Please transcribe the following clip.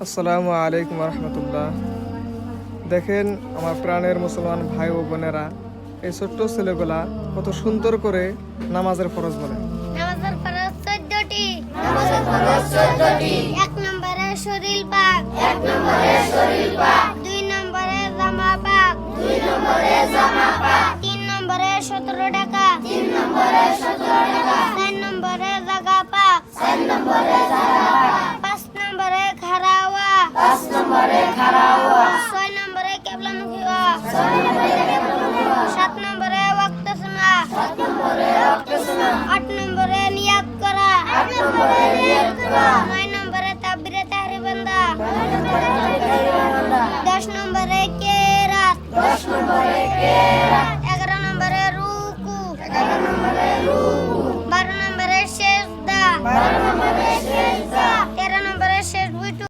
আসসালামু আলাইকুম রহমতুল্লাহ। দেখেন আমার প্রাণের মুসলমান ভাই ও বোনেরা, এই ছোট্ট ছেলেগুলা কত সুন্দর করে নামাজের ফরজ বলে। নামাজের ফরজ 14টি। নামাজের ফরজ 14টি। 1 নম্বরে শরীর পাক। 1 নম্বরে শরীর পাক। 2 নম্বরে জামা পাক। 2 নম্বরে জামা পাক। 3 নম্বরে 17 টাকা। 3 নম্বরে 17 টাকা। 4 নম্বরে জায়গা পাক। 4 নম্বরে জায়গা পাক। 5 নম্বরে খাড়াওয়া। 5 নম্বরে খাড়াওয়া। 6 নম্বরে কিবলামুখী হওয়া। 6 নম্বরে কিবলামুখী হওয়া। 7 নম্বরে ওয়াক্ত শোনা। 7 নম্বরে ওয়াক্ত শোনা। 8 নম্বরে নিয়াত করা। 8 নম্বরে নিয়াত করা। 9 নম্বরে তাকবীরে তাহরিম বান্দা। 9 নম্বরে তাকবীরে বান্দা। 10 নম্বরে কিরাত। 10 নম্বরে কিরাত। 11 নম্বরে রুকু। 11 নম্বরে রুকু। 12 নম্বরে সিজদা। 12 নম্বরে সিজদা।